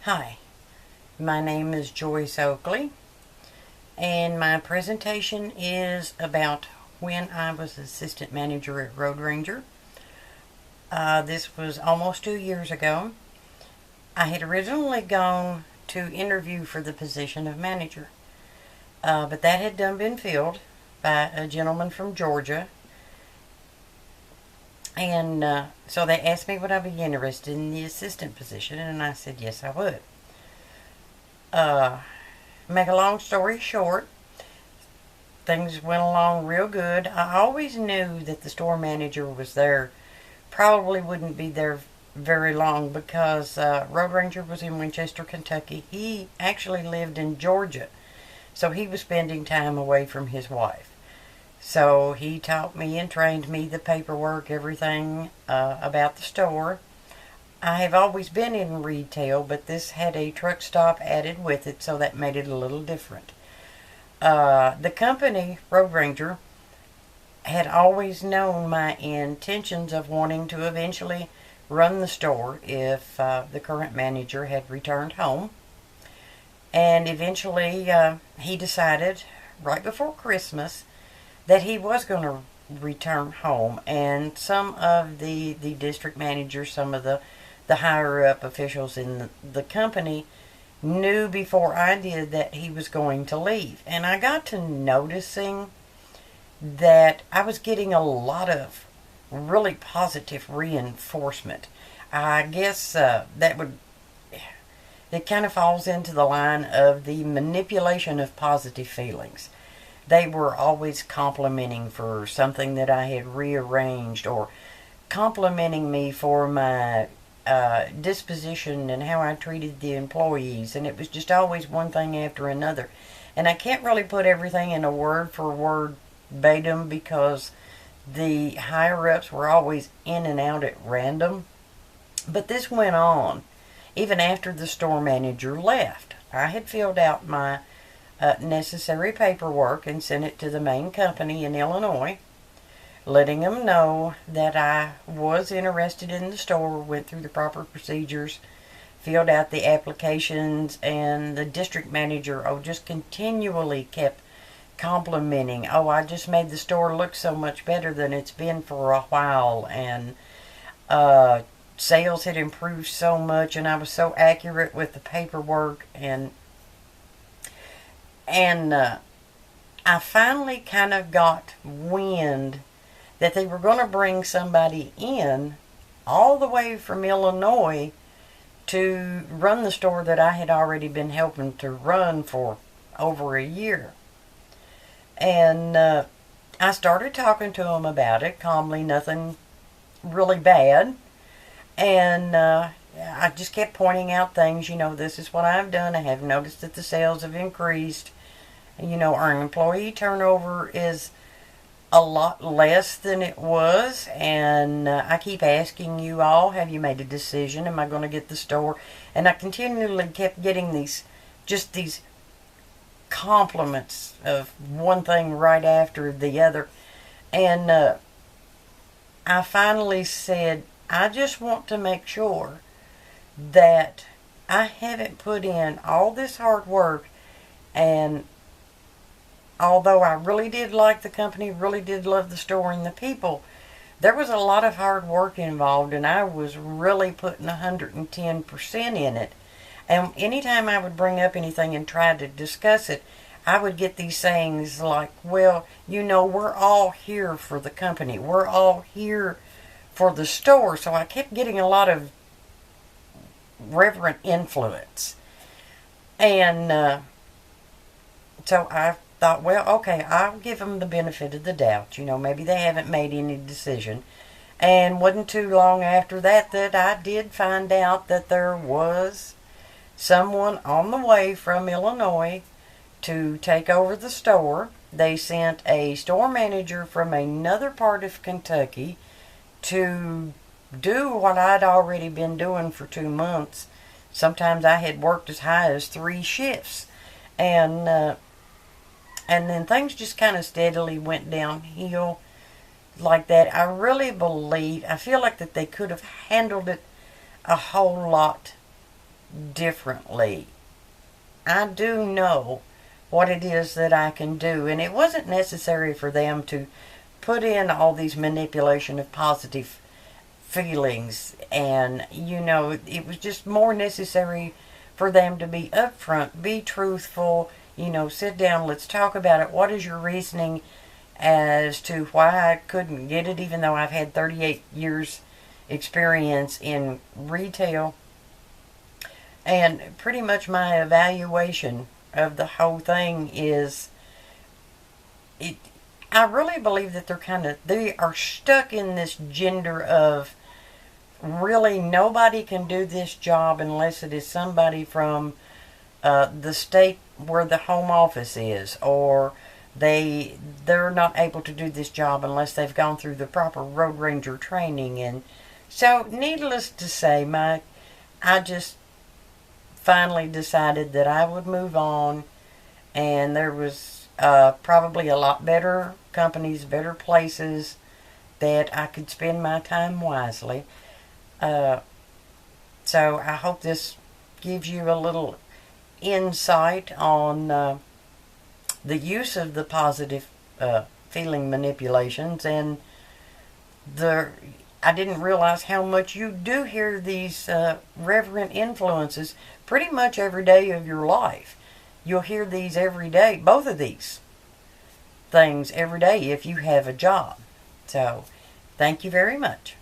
Hi, my name is Joyce Oakley, and my presentation is about when I was assistant manager at Road Ranger. This was almost 2 years ago. I had originally gone to interview for the position of manager, but that had done been filled by a gentleman from Georgia. And so they asked me would I be interested in the assistant position, and I said yes, I would. Make a long story short, things went along real good. I always knew that the store manager was there, probably wouldn't be there very long because Road Ranger was in Winchester, Kentucky. He actually lived in Georgia, so he was spending time away from his wife. So he taught me and trained me the paperwork, everything about the store. I have always been in retail, but this had a truck stop added with it, so that made it a little different. The company, Road Ranger, had always known my intentions of wanting to eventually run the store if the current manager had returned home. And eventually he decided, right before Christmas, that he was going to return home. And some of the district managers, some of the higher up officials in the company knew before I did that he was going to leave. And I got to noticing that I was getting a lot of really positive reinforcement. I guess it kind of falls into the line of the manipulation of positive feelings. They were always complimenting for something that I had rearranged, or complimenting me for my disposition and how I treated the employees, and it was just always one thing after another. And I can't really put everything in a word for word verbatim because the higher ups were always in and out at random. But this went on even after the store manager left. I had filled out my necessary paperwork and sent it to the main company in Illinois, letting them know that I was interested in the store, went through the proper procedures, filled out the applications, and the district manager just continually kept complimenting. I just made the store look so much better than it's been for a while, and sales had improved so much, and I was so accurate with the paperwork, and I finally kind of got wind that they were going to bring somebody in all the way from Illinois to run the store that I had already been helping to run for over a year. And I started talking to them about it calmly, nothing really bad. And I just kept pointing out things, this is what I've done. I have noticed that the sales have increased. Our employee turnover is a lot less than it was, and I keep asking you all, have you made a decision? Am I going to get the store? And I continually kept getting these compliments of one thing right after the other. And I finally said, I just want to make sure that I haven't put in all this hard work, and although I really did like the company, really did love the store and the people, there was a lot of hard work involved, and I was really putting 110% in it. And anytime I would bring up anything and try to discuss it, I would get these sayings like, well, we're all here for the company. We're all here for the store. So I kept getting a lot of reverent influence. And so I thought, well, okay, I'll give them the benefit of the doubt. Maybe they haven't made any decision. And wasn't too long after that I did find out that there was someone on the way from Illinois to take over the store. They sent a store manager from another part of Kentucky to do what I'd already been doing for 2 months. Sometimes I had worked as high as 3 shifts. And then things just kind of steadily went downhill like that. I feel like that they could have handled it a whole lot differently. I do know what it is that I can do, and it wasn't necessary for them to put in all these manipulation of positive feelings, and it was just more necessary for them to be upfront, be truthful, sit down, let's talk about it. What is your reasoning as to why I couldn't get it, even though I've had 38 years experience in retail? And pretty much my evaluation of the whole thing is, I really believe that they are stuck in this gender of, really nobody can do this job unless it is somebody from the state where the home office is, or they're not able to do this job unless they've gone through the proper road ranger training. And so, needless to say, I just finally decided that I would move on, and there was probably a lot better companies, better places that I could spend my time wisely. So I hope this gives you a little insight on the use of the positive feeling manipulations, and I didn't realize how much you do hear these reverent influences pretty much every day of your life. You'll hear these every day, both of these things every day if you have a job. So, thank you very much.